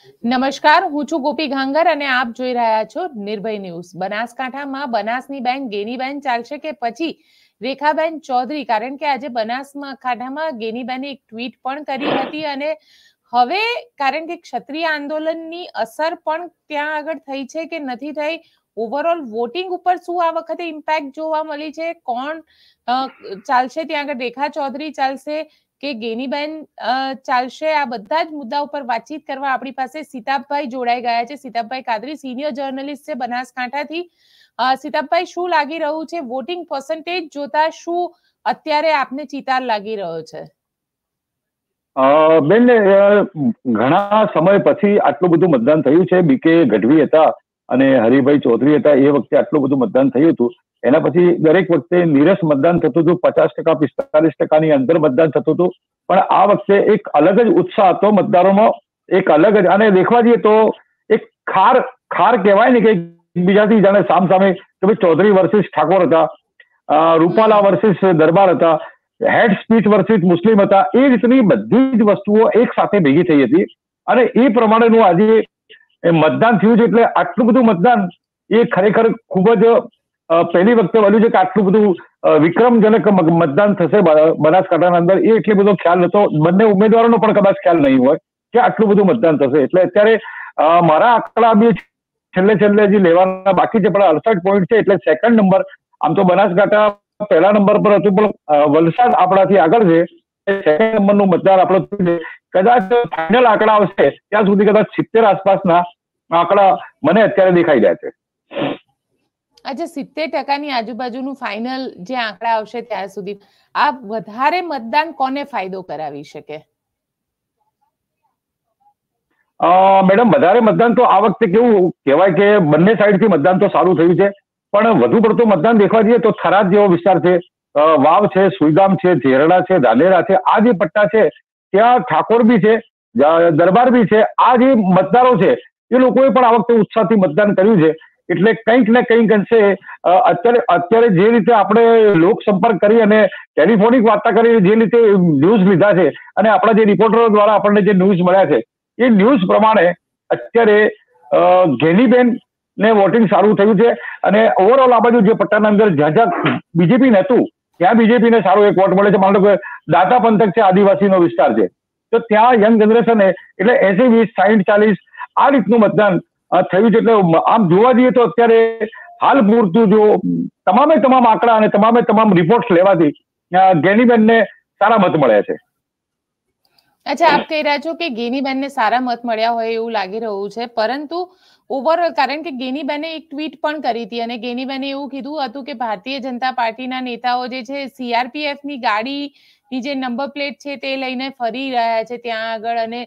નમસ્કાર, હું છું ગોપી ઘાંગર અને આપ જોઈ રહ્યા છો નિર્ભય ન્યૂઝ। બનાસકાંઠામાં બનાસની બેન ગેનીબેન ચાલશે કે પછી રેખાબેન ચૌધરી? કારણ કે આજે બનાસકાંઠામાં ગેનીબેને એક ટ્વીટ પણ કરી હતી અને હવે કારણ કે ક્ષત્રિય આંદોલનની અસર પણ ત્યાં આગળ થઈ છે કે નથી થઈ, ઓવરઓલ વોટિંગ ઉપર શું આ વખતે ઇમ્પેક્ટ જોવા મળી છે, કોણ ચાલશે ત્યાં આગળ, રેખા ચૌધરી ચાલશે કે ગેનીબેન ચાલશે, આ બધા જ મુદ્દા ઉપર વાતચીત કરવા આપણી પાસે સિતાબભાઈ જોડાઈ ગયા છે। સિતાબભાઈ કાદરી સિનિયર જર્નલિસ્ટ છે બનાસકાંઠાથી। સિતાબભાઈ, શું લાગી રહ્યું છે વોટિંગ પર્સન્ટેજ જોતા, શું અત્યારે આપને ચિતાર લાગી રહ્યો છે? બેન, ઘણા સમય પછી આટલું બધું મતદાન થયું છે। બીકે ગઢવી હતા અને હરિભાઈ ચૌધરી હતા, એ વખતે આટલું બધું મતદાન થયું હતું। એના પછી દરેક વખતે નીરસ મતદાન થતું હતું, 50% 45%ની અંદર મતદાન થતું હતું। પણ આ વખતે એક અલગ જ ઉત્સાહ હતો મતદારોમાં, એક અલગ જ, અને દેખવા જઈએ તો એક ખાર કહેવાય ને કે એકબીજાથી જાણે સામસામે, કે ભાઈ ચૌધરી વર્સિસ ઠાકોર હતા, રૂપાલા વર્સિસ દરબાર હતા, હેડ સ્પીચ વર્સિસ મુસ્લિમ હતા, એ રીતની બધી જ વસ્તુઓ એક સાથે ભેગી થઈ હતી અને એ પ્રમાણેનું આજે મતદાન થયું છે। એટલે આટલું બધું મતદાન એ ખરેખર ખૂબ જ પહેલી વખતે બન્યું છે કે આટલું બધું વિક્રમજનક મતદાન થશે બનાસકાંઠાના અંદર, એ એટલો બધો ખ્યાલ નતો, બંને ઉમેદવારોનો પણ કદાચ ખ્યાલ નહીં હોય કે આટલું બધું મતદાન થશે। એટલે અત્યારે મારા આંકડા બી છેલ્લે હજી લેવાના બાકી છે, પણ 68 પોઈન્ટ છે, એટલે સેકન્ડ નંબર। આમ તો બનાસકાંઠા પહેલા નંબર પર હતું, પણ વલસાડ આપણાથી આગળ છે, સેકન્ડ નંબરનું મતદાન આપણો કદાચ ફાઇનલ આંકડા આવશે ત્યાં સુધી કદાચ 70 આસપાસના આંકડા મને અત્યારે દેખાઈ રહ્યા છે। अच्छा, 70% આજુબાજુનું ફાઇનલ જે આંકડા આવશે ત્યાં સુધી આ વધારે મતદાન કોને ફાયદો કરાવી શકે? મેડમ, વધારે મતદાન તો આ વખતે કેવું કહેવાય કે બંને સાઈડથી મતદાન તો સારું થયું છે, પણ વધુ પડતું મતદાન દેખવા જઈએ તો થરાદ જેવો વિસ્તાર છે, વાવ છે, સુઈગામ છે, ઝેરડા છે, ધાનેરા છે, આ જે પટ્ટા છે ત્યાં ઠાકોર બી છે, દરબાર બી છે। આ જે મતદારો છે એ લોકોએ પણ આ વખતે ઉત્સાહથી મતદાન કર્યું છે। એટલે કંઈક ને કંઈક અંશે અત્યારે જે રીતે આપણે લોક સંપર્ક કરી અને ટેલિફોનિક વાર્તા કરી જે રીતે ન્યૂઝ લીધા છે અને આપણા જે રિપોર્ટરો દ્વારા આપણને જે ન્યૂઝ મળ્યા છે એ ન્યૂઝ પ્રમાણે અત્યારે ગેનીબેન ને વોટિંગ સારું થયું છે અને ઓવરઓલ આ બાજુ જે પટ્ટાના અંદર જ્યાં બીજેપી નહોતું ત્યાં બીજેપીને સારો એક વોટ મળે છે। માનો કે દાતા પંથક છે, આદિવાસીનો વિસ્તાર છે, તો ત્યાં યંગ જનરેશન એટલે 80-20 60-40 આ રીતનું મતદાન થયું છે। એટલે આમ જોવા જઈએ તો અત્યારે હાલ પૂરતું જો તમામ આંકડા અને તમામ રિપોર્ટ્સ લેવાથી ગેનીબેનને સારા મત મળ્યા છે। અચ્છા, આપ કહી રહ્યા છો કે ગેનીબેનને સારા મત મળ્યા હોય એવું લાગી રહ્યું છે, પરંતુ ઓવરઓલ કારણ કે ગેનીબેને એક ટ્વીટ પણ કરી હતી અને ગેનીબેને એવું કીધું હતું કે ભારતીય જનતા પાર્ટીના નેતાઓ જે છે CRPFની ગાડીની જે નંબર પ્લેટ છે તે લઈને ફરી રહ્યા છે ત્યાં આગળ, અને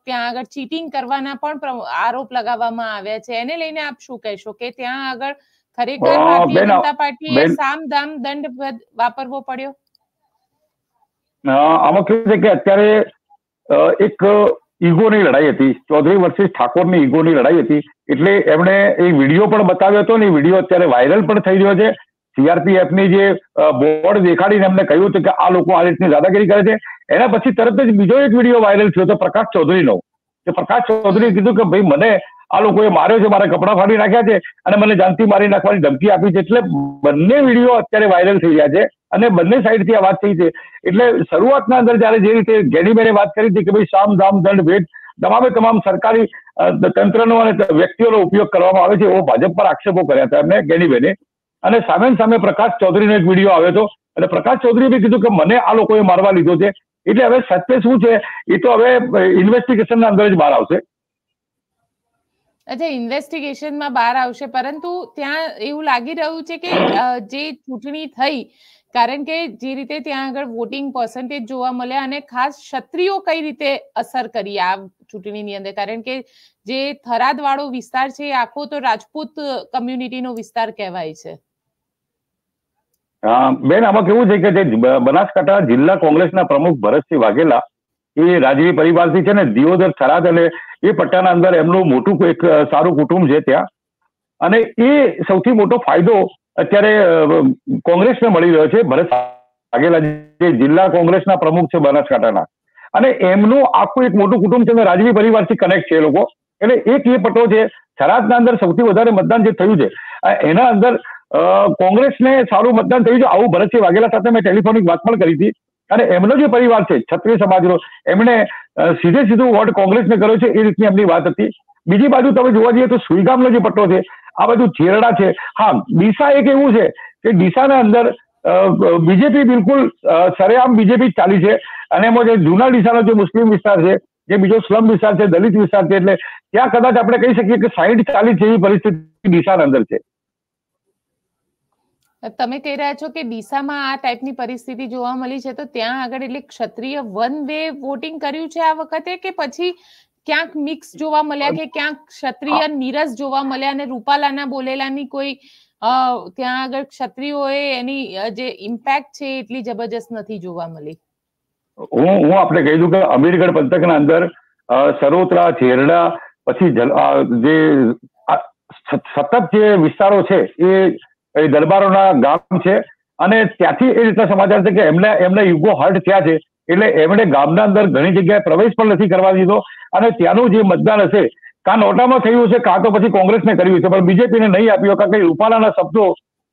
ત્યાં આગળ ચીટિંગ કરવાના પણ આરોપ લગાવવામાં આવ્યા છે। એને લઈને આપ શું કહેશો કે ત્યાં આગળ ખરેખર ભારતીય જનતા પાર્ટીએ સામ દામ દંડ વાપરવો પડ્યો? આમાં કેવું છે કે અત્યારે એક ઈગોની લડાઈ હતી, ચૌધરી વર્સિસ ઠાકોરની ઈગોની લડાઈ હતી, એટલે એમણે એ વિડીયો પણ બતાવ્યો હતો ને એ વિડીયો અત્યારે વાયરલ પણ થઈ રહ્યો છે। CRPFની જે બોર્ડ દેખાડીને એમને કહ્યું હતું કે આ લોકો આ રીતની દાદાગીરી કરે છે। એના પછી તરત જ બીજો એક વિડીયો વાયરલ થયો હતો પ્રકાશ ચૌધરીનો, કે પ્રકાશ ચૌધરીએ કીધું કે ભાઈ મને આ લોકોએ માર્યો છે, મારા કપડા ફાડી નાખ્યા છે અને મને જાનથી મારી નાખવાની ધમકી આપી છે। એટલે બંને વિડીયો અત્યારે વાયરલ થઈ રહ્યા છે અને બંને સાઈડથી આ વાત થઈ છે। એટલે શરૂઆતના અંદર જયારે જે રીતે ગેનીબેને વાત કરી હતી કે ભાઈ સામ દામ દંડ ભેદ તમામ સરકારી તંત્રનો અને વ્યક્તિઓનો ઉપયોગ કરવામાં આવે છે, એવો ભાજપ પર આક્ષેપો કર્યા હતા એમને ગેનીબેને, અને સામે પ્રકાશ ચૌધરીનો એક વિડીયો આવ્યો હતો અને પ્રકાશ ચૌધરીએ બી કીધું કે મને આ લોકોએ મારવા લીધો છે। એટલે હવે સત્ય શું છે એ તો હવે ઇન્વેસ્ટિગેશનના અંદર જ બહાર આવશે। અચ્છા, ઇન્વેસ્ટિગેશનમાં બહાર આવશે, પરંતુ ત્યાં એવું લાગી રહ્યું છે કે જે ચૂંટણી થઈ, કારણ કે જે રીતે ત્યાં આગળ વોટિંગ પર્સન્ટેજ જોવા મળ્યા અને ખાસ ક્ષત્રિયો કઈ રીતે અસર કરી આ ચૂંટણીની અંદર, કારણ કે જે થરાદ વાળો વિસ્તાર છે એ આખો તો રાજપૂત કમ્યુનિટીનો વિસ્તાર કહેવાય છે। બેન, આમાં કેવું છે કે જે બનાસકાંઠા જિલ્લા કોંગ્રેસના પ્રમુખ ભરતસિંહ વાઘેલા એ રાજવી પરિવારથી છે ને દિયોદર, થરાદ અને એ પટ્ટાના અંદર એમનું મોટું એક સારું કુટુંબ છે ત્યાં, અને એ સૌથી મોટો ફાયદો અત્યારે કોંગ્રેસને મળી રહ્યો છે। ભરત વાઘેલા જે જિલ્લા કોંગ્રેસના પ્રમુખ છે બનાસકાંઠાના, અને એમનું આખું એક મોટું કુટુંબ છે, રાજવી પરિવારથી કનેક્ટ છે એ લોકો. એટલે એક એ પટ્ટો છે. થરાદના અંદર સૌથી વધારે મતદાન જે થયું છે એના અંદર કોંગ્રેસને સારું મતદાન થયું છે. આવું ભરતસિંહ વાઘેલા સાથે મેં ટેલિફોનિક વાત પણ કરી હતી, અને એમનો જે પરિવાર છે ક્ષત્રિય સમાજનો, એમણે સીધું વોટ કોંગ્રેસને કર્યો છે, એ રીતની એમની વાત હતી. બીજી બાજુ તમે જોવા જઈએ તો સુઈગામનો જે પટ્ટો છે, આ બાજુ છેરડા છે. હા, ડીસા એક એવું છે કે ડીસાના અંદર બીજેપી બિલકુલ સરેઆમ બીજેપી ચાલી છે, અને એમાં જે જૂના ડીસાનો જે મુસ્લિમ વિસ્તાર છે, જે બીજો સ્લમ વિસ્તાર છે, દલિત વિસ્તાર છે, એટલે ત્યાં કદાચ આપણે કહી શકીએ કે 60-40 જેવી પરિસ્થિતિ ડીસાના અંદર છે. તમે કહી રહ્યા છો કે ડીસામાં આ ટાઈપની પરિસ્થિતિ જોવા મળી છે, તો ત્યાં આગળ એટલે ક્ષત્રિય વન વે વોટિંગ કર્યું છે આ વખતે, કે પછી ક્યાંક મિક્સ જોવા મળ્યા, કે ક્યાંક ક્ષત્રિય નીરસ જોવા મળ્યા અને રૂપાલાના બોલેલાની કોઈ ત્યાં આગળ ક્ષત્રિયોએ એની જે ઇમ્પેક્ટ છે એટલી જબરજસ્ત નથી જોવા મળી? હું આપણે કહી દઉં કે અમીરગઢ પંથકના અંદર સરોત્રા, છેરડા, પછી જે સતત જે વિસ્તારો છે એ દરબારોના ગામ છે, અને ત્યાંથી એ રીતના સમાચાર છે કે એમને યુગો હર્ટ થયા છે, એટલે એમણે ગામના અંદર ઘણી જગ્યાએ પ્રવેશ પણ નથી કરવા દીધો, અને ત્યાંનું જે મતદાન હશે કાં નોટામાં થયું છે કાં તો પછી કોંગ્રેસને કર્યું છે, પણ બીજેપીને નહીં આપ્યો, કારણ કે રૂપાલાના શબ્દો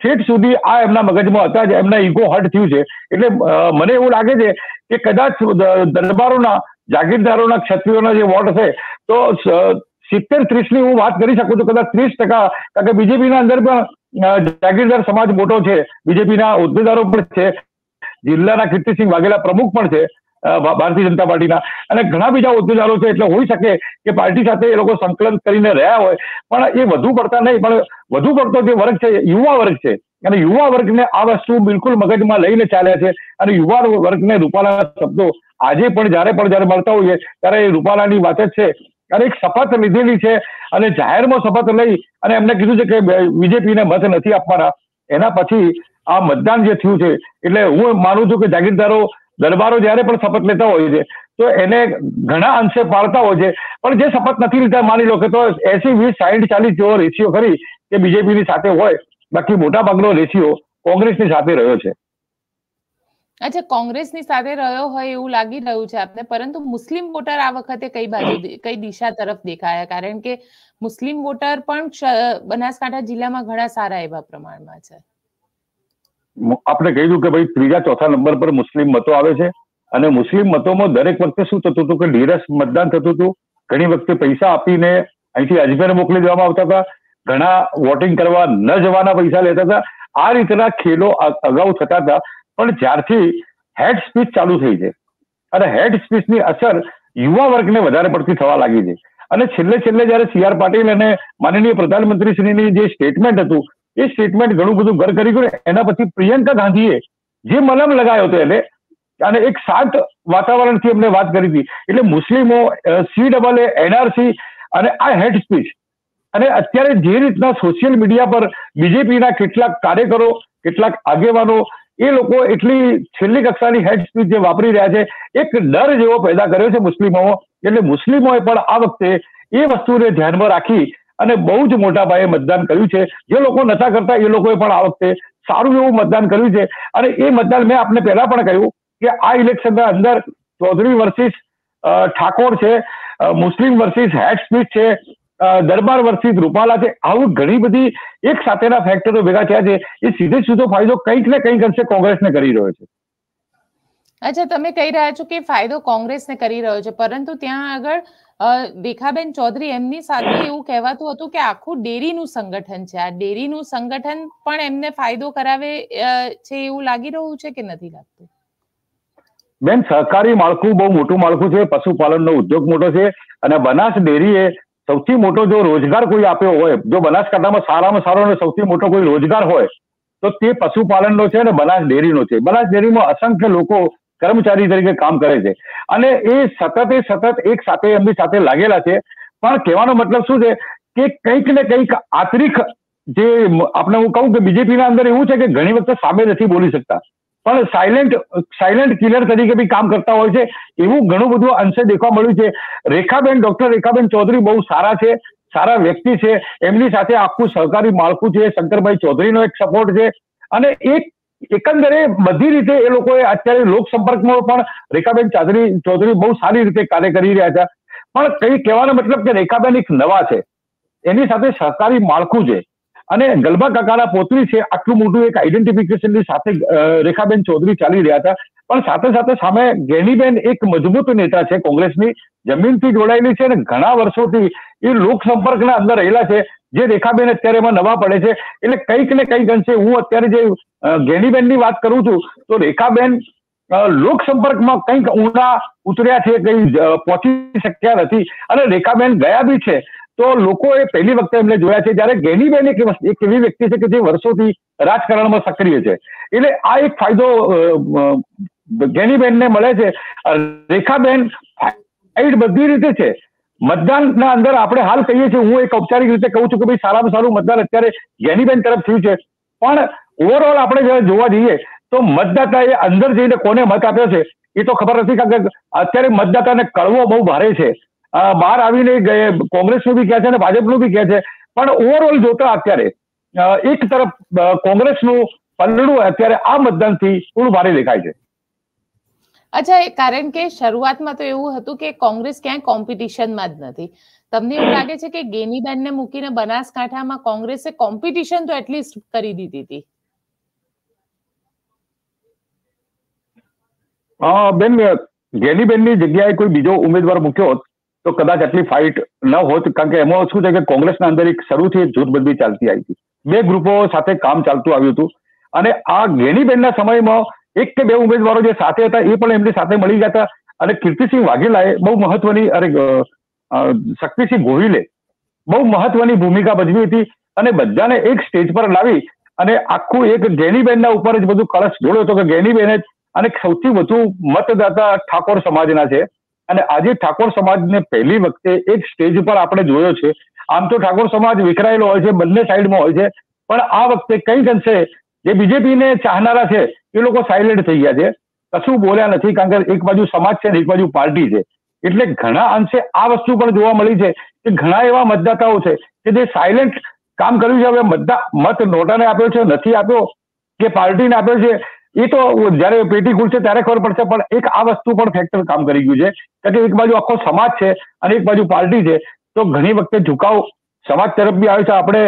ઠેઠ સુધી આ એમના મગજમાં હતા જ, એમના ઈગો હર્ટ થયું છે. એટલે મને એવું લાગે છે કે કદાચ દરબારોના, જાગીરદારોના, ક્ષત્રિયોના જે વોટ હશે તો 70-30 ની હું વાત કરી શકું છું, કદાચ 30%, કારણ કે બીજેપીના અંદર પણ જાગીરદાર સમાજ મોટો છે, બીજેપીના હોદ્દેદારો પણ છે, જિલ્લાના કીર્તિસિંહ વાઘેલા પ્રમુખ પણ છે ભારતીય જનતા પાર્ટીના, અને ઘણા બીજા હોદ્દેદારો છે. એટલે હોઈ શકે કે પાર્ટી સાથે એ લોકો સંકલન કરીને રહ્યા હોય, પણ એ વધુ પડતા નહીં, પણ વધુ પડતો જે વર્ગ છે યુવા વર્ગ છે, અને યુવા વર્ગને આ વસ્તુ બિલકુલ મગજમાં લઈને ચાલ્યા છે, અને યુવા વર્ગને રૂપાલાના શબ્દો આજે પણ જ્યારે મળતા હોઈએ ત્યારે એ રૂપાલાની વાત જ છે, અને એક શપથ લીધેલી છે, અને જાહેરમાં શપથ લઈ અને એમને કીધું છે કે બીજેપીને મત નથી આપવાના. એના પછી આ મતદાન જે થયું છે, એટલે હું માનું છું કે જાગીરદારો, દરબારો જ્યારે પણ શપથ લેતા હોય છે તો એને ઘણા અંશે પાળતા હોય છે, પણ જે શપથ નથી લીધા, માની લો કે તો 80-20-60-40 જેવો રેશિયો ખરી કે બીજેપીની સાથે હોય, બાકી મોટા ભાગનો રેશિયો કોંગ્રેસની સાથે રહ્યો છે. અચ્છા, કોંગ્રેસની સાથે રહ્યો હોય એવું લાગી રહ્યું છે આપને, પરંતુ મુસ્લિમ વોટર આ વખતે કઈ દિશા તરફ દેખાયા? કારણ કે મુસ્લિમ વોટર પણ બનાસકાંઠા જિલ્લામાં ઘણા સારા એવા પ્રમાણમાં છે. આપણે કહ્યું કે ભાઈ 3-4 નંબર પર મુસ્લિમ મતો આવે છે, અને મુસ્લિમ મતોમાં દરેક વખતે શું થતું હતું કે નીરસ મતદાન થતું હતું. ઘણી વખતે પૈસા આપીને અહીંથી અજમેર મોકલી દેવામાં આવતા હતા, ઘણા વોટિંગ કરવા ન જવાના પૈસા લેતા હતા. આ રીતના ખેલો અગાઉ થતા હતા, પણ જ્યારથી હેડ સ્પીચ ચાલુ થઈ છે, અને હેડ સ્પીચની અસર યુવા વર્ગને વધારે પડતી થવા લાગી છે, અને છેલ્લે જયારે CR પાટીલ અને માનનીય પ્રધાનમંત્રીશ્રીની જે સ્ટેટમેન્ટ હતું, એ સ્ટેટમેન્ટ ઘણું બધું ઘર કરી ગયું. એના પછી પ્રિયંકા ગાંધીએ જે મલમ લગાવ્યો હતો એને, અને એક શાંત વાતાવરણથી એમને વાત કરી હતી. એટલે મુસ્લિમો, CAA, NRC અને આ હેડ સ્પીચ, અને અત્યારે જે રીતના સોશિયલ મીડિયા પર બીજેપીના કેટલાક કાર્યકરો, કેટલાક આગેવાનો, એ લોકો એટલી છેલ્લી કક્ષાની હેડ સ્પીચ જે વાપરી રહ્યા છે, એક ડર જેવો પેદા કર્યો છે મુસ્લિમોમાં. એટલે મુસ્લિમોએ પણ આ વખતે એ વસ્તુને ધ્યાનમાં રાખી અને બહુ જ મોટા પાયે મતદાન કર્યું છે. જે લોકો નતા કરતા એ લોકોએ પણ આ વખતે સારું એવું મતદાન કર્યું છે, અને એ મતદાન મેં આપને પહેલા પણ કહ્યું કે આ ઇલેક્શનના અંદર ચૌધરી વર્સિસ ઠાકોર છે, મુસ્લિમ વર્સિસ હેડ સ્પીચ છે, દરબાર વર્સિસ રૂપાલા છે. આવું ઘણી બધી એક સાથેના ફેક્ટરો ભેગા થયા છે. એ સીધો ફાયદો કંઈક ને કંઈક અંશે કોંગ્રેસને કરી રહ્યો છે. અચ્છા, તમે કહી રહ્યા છો કે ફાયદો કોંગ્રેસને કરી રહ્યો છે, પરંતુ ત્યાં આગળ રેખાબેન ચૌધરી એમની સાથે એવું કહેવાતું હતું કે આખું ડેરીનું સંગઠન છે, આ ડેરીનું સંગઠન પણ એમને ફાયદો કરાવે છે એવું લાગી રહ્યું છે કે નથી લાગતું? બેન, સહકારી માળખું બહુ મોટું માળખું છે, પશુપાલનનો ઉદ્યોગ મોટો છે, અને બનાસ ડેરીએ સૌથી મોટો જો રોજગાર કોઈ આપ્યો હોય, જો બનાસકાંઠામાં સારામાં સારો અને સૌથી મોટો કોઈ રોજગાર હોય તો તે પશુપાલનનો છે અને બનાસ ડેરીનો છે. બનાસ ડેરીમાં અસંખ્ય લોકો કર્મચારી તરીકે કામ કરે છે, અને એ સતત એક સાથે એમની સાથે લાગેલા છે. પણ કહેવાનો મતલબ શું છે કે કંઈક ને કંઈક આંતરિક જે આપણે હું કહું કે બીજેપીના અંદર એવું છે કે ઘણી વખત સામે નથી બોલી શકતા, પણ સાયલેન્ટ કિલર તરીકે બી કામ કરતા હોય છે. એવું ઘણું બધું અંશે દેખવા મળ્યું છે. ડોક્ટર રેખાબેન ચૌધરી બહુ સારા છે, સારા વ્યક્તિ છે. એમની સાથે આખું સહકારી માળખું છે, શંકરભાઈ ચૌધરીનો એક સપોર્ટ છે, અને એકંદરે બધી રીતે એ લોકોએ અત્યારે લોક સંપર્કમાં પણ રેખાબેન ચૌધરી બહુ સારી રીતે કાર્ય કરી રહ્યા હતા. પણ કઈ કહેવાનો મતલબ કે રેખાબેન એક નવા છે, એની સાથે સહકારી માળખું છે અને ગલબા કાકાના પોતરી છે, આટલું મોટું એક આઈડેન્ટિફિકેશનની સાથે રેખાબેન ચૌધરી ચાલી રહ્યા હતા. પણ સાથે સાથે સામે ગેનીબેન એક મજબૂત નેતા છે, કોંગ્રેસની જમીનથી જોડાયેલી છે અને ઘણા વર્ષોથી એ લોક સંપર્કના અંદર રહેલા છે, જે રેખાબેન અત્યારે એમાં નવા પડે છે. એટલે કંઈક ને કંઈક અંશે હું અત્યારે જે ગેનીબેનની વાત કરું છું તો રેખાબેન લોક સંપર્કમાં કંઈક ઊંડા ઉતર્યા છે, કંઈ પહોંચી શક્યા નથી અને રેખાબેન ગયા બી છે તો લોકોએ પહેલી વખતે એમને જોયા છે, જ્યારે ગેનીબેન એક એવી વ્યક્તિ છે કે જે વર્ષોથી રાજકારણમાં સક્રિય છે. એટલે આ એક ફાયદો ગેનીબેનને મળે છે. રેખાબેન ફાઇટ બધી રીતે છે. મતદાનના અંદર આપણે હાલ કહીએ છીએ, હું એક ઔપચારિક રીતે કહું છું કે ભાઈ સારામાં સારું મતદાન અત્યારે ગેનીબેન તરફ થયું છે. પણ ઓવરઓલ આપણે જયારે જોવા જઈએ તો મતદાતાએ અંદર જઈને કોને મત આપ્યો છે એ તો ખબર નથી, કારણ કે અત્યારે મતદાતાને કળવો બહુ ભારે છે. બહાર આવીને કોંગ્રેસનું બી કહે છે અને ભાજપનું બી કહે છે. પણ ઓવરઓલ જોતા અત્યારે એક તરફ કોંગ્રેસનું પલડું અત્યારે આ મતદાનથી થોડું ભારે દેખાય છે. અચ્છા, કારણ કે શરૂઆતમાં તો એવું હતું કે કોંગ્રેસ ક્યાંય કોમ્પિટિશનમાં જ નથી. તમને એવું લાગે છે કે ગેનીબેનને મૂકીને બનાસકાંઠામાં કોંગ્રેસે કોમ્પિટિશન તો એટલીસ્ટ કરી દીધી હતી? બેન, ગેનીબેનની જગ્યાએ કોઈ બીજો ઉમેદવાર મૂક્યો હોત તો કદાચ આટલી ફાઇટ ન હોત, કારણ કે એમાં શું છે કે કોંગ્રેસના અંદર એક શરૂથી એક જૂથબંધી ચાલતી આવી હતી. બે ગ્રુપો સાથે કામ ચાલતું આવ્યું હતું અને આ ગેનીબેનના સમયમાં એક કે બે ઉમેદવારો જે સાથે હતા એ પણ એમની સાથે મળી ગયા હતા અને કીર્તિસિંહ વાઘેલાએ બહુ મહત્વની શક્તિસિંહ ગોહિલે બહુ મહત્વની ભૂમિકા ભજવી હતી અને બધાને એક સ્ટેજ પર લાવી અને આખું એક ગેનીબેનના ઉપર જ બધું કળશ ઢોળ્યો હતો કે ગેનીબેન જ અને સૌથી વધુ મતદાતા ઠાકોર સમાજના છે. અને આજે ઠાકોર સમાજને પહેલી વખતે એક સ્ટેજ પર આપણે જોયો છે. આમ તો ઠાકોર સમાજ વિખરાયેલો હોય છે, બંને સાઈડમાં હોય છે, પણ આ વખતે કંઈક અંશે જે બીજેપીને ચાહનારા છે એ લોકો સાયલેન્ટ થઈ ગયા છે, કશું બોલ્યા નથી, કારણ કે એક બાજુ સમાજ છે ને એક બાજુ પાર્ટી છે. એટલે ઘણા અંશે આ વસ્તુ પણ જોવા મળી છે કે ઘણા એવા મતદાતાઓ છે કે જે સાયલેન્ટ કામ કર્યું છે. હવે મત નોટાને આપ્યો છે, નથી આપ્યો કે પાર્ટીને આપ્યો છે એ તો જયારે પેટી ખુલશે ત્યારે ખબર પડશે. પણ એક આ વસ્તુ પણ ફેક્ટર કામ કરી ગયું છે, કારણ કે એક બાજુ આખો સમાજ છે અને એક બાજુ પાર્ટી છે, તો ઘણી વખતે ઝુકાવ સમાજ તરફ બી આવે છે. આપણે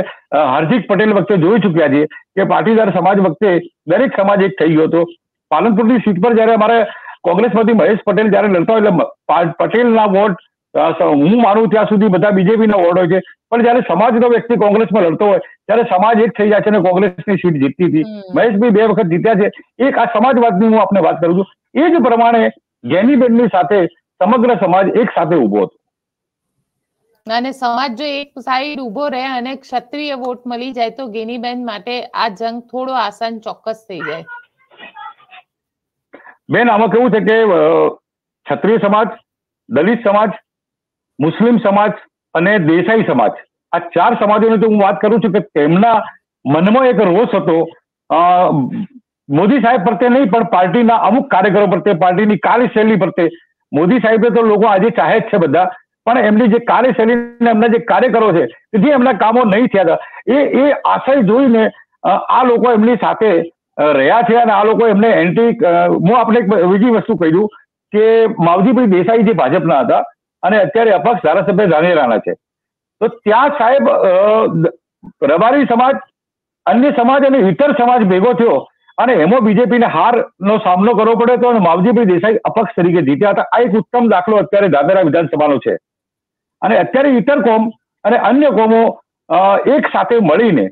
હાર્દિક પટેલ વખતે જોઈ ચુક્યા છીએ કે પાટીદાર સમાજ વખતે દરેક સમાજ એક થઈ ગયો હતો. પાલનપુરની સીટ પર જયારે અમારે કોંગ્રેસમાંથી મહેશ પટેલ જયારે લડતા હોય એટલે પટેલના વોટ હું માનું ત્યાં સુધી બધા બીજેપીના વોટ હોય છે, પણ જયારે સમાજનો વ્યક્તિ કોંગ્રેસમાં લડતો હોય ત્યારે સમાજ એક થઈ જાય છે અને કોંગ્રેસની સીટ જીતતી હતી. મહેશભાઈ 2 વખત જીત્યા છે. એક આ સમાજવાદની હું આપને વાત કરું છું. એ જ પ્રમાણે ગેનીબેનની સાથે સમગ્ર સમાજ એક સાથે ઉભો હતો અને સમાજ જો એક સાઈડ ઉભો રહે અને ક્ષત્રિય વોટ મળી જાય તો ગેનીબેન માટે આ જંગ થોડો આસાન ચોક્કસ થઈ જાય. બેન, આમાં કેવું છે કે ક્ષત્રિય સમાજ, દલિત સમાજ, મુસ્લિમ સમાજ અને દેસાઈ સમાજ, આ 4 સમાજોની તો હું વાત કરું છું કે તેમના મનમાં એક રોષ હતો મોદી સાહેબ પ્રત્યે નહીં, પણ પાર્ટીના અમુક કાર્યકરો પ્રત્યે, પાર્ટીની કાર્યશૈલી પ્રત્યે. મોદી સાહેબે તો લોકો આજે ચાહે જ છે બધા, પણ એમની જે કાર્યશૈલી, એમના જે કાર્યકરો છે જે એમના કામો નહીં થયા હતા એ આશય જોઈને આ લોકો એમની સાથે રહ્યા છે અને આ લોકો એમને હું આપણે એક બીજી વસ્તુ કહી દઉં કે માવજીભાઈ દેસાઈ જે ભાજપના હતા અને અત્યારે અપક્ષ ધારાસભ્ય ધાનેરાના છે, તો ત્યાં સાહેબ રબારી સમાજ, અન્ય સમાજ અને ઇતર સમાજ ભેગો થયો અને એમાં બીજેપીને હારનો સામનો કરવો પડ્યો હતો અને માવજીભાઈ દેસાઈ અપક્ષ તરીકે જીત્યા હતા. આ એક ઉત્તમ દાખલો અત્યારે ધાનેરા વિધાનસભાનો છે. અને અત્યારે ઇતર કોમ અને અન્ય કોમો એક સાથે મળીને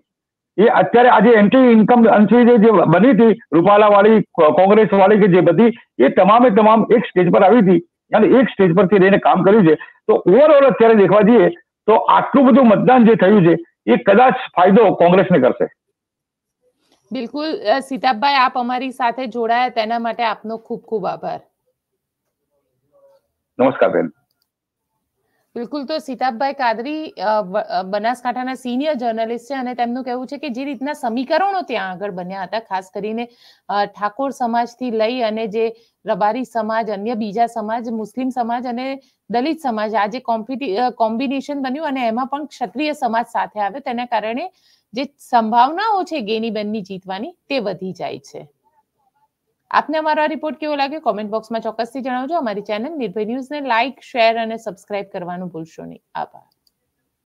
એ અત્યારે આજે એન્ટી ઇન્કમ અંશી જે બની હતી રૂપાલા વાળી, કોંગ્રેસ વાળી કે જે બધી, એ તમામે તમામ એક સ્ટેજ પર આવી હતી અને એક સ્ટેજ પરથી રહીને કામ કર્યું છે. તો ઓવરઓલ અત્યારે દેખવા જઈએ તો આટલું બધું મતદાન જે થયું છે એ કદાચ ફાયદો કોંગ્રેસને કરશે. બિલકુલ સિતાબભાઈ, આપ અમારી સાથે જોડાયા તેના માટે આપનો ખૂબ ખૂબ આભાર. નમસ્કાર બેન. બિલકુલ, તો સિતાબભાઈ કાદરી બનાસકાંઠાના સિનિયર જર્નલિસ્ટ છે અને તેમનું કહેવું છે કે જે રીતના સમીકરણો ત્યાં આગળ બન્યા હતા, ખાસ કરીને ઠાકોર સમાજથી લઈ અને જે રબારી સમાજ, અન્ય બીજા સમાજ, મુસ્લિમ સમાજ અને દલિત સમાજ, આ જે કોમ્બિનેશન બન્યું અને એમાં પણ ક્ષત્રિય સમાજ સાથે આવે, તેના કારણે જે સંભાવનાઓ છે ગેનીબેનની જીતવાની તે વધી જાય છે. આપને અમારો આ રિપોર્ટ કેવો લાગ્યો કોમેન્ટ બોક્સમાં ચોક્કસથી જણાવજો. અમારી ચેનલ નિર્ભય ન્યૂઝને લાઇક, શેર અને સબસ્ક્રાઇબ કરવાનું ભૂલશો નહીં. આભાર.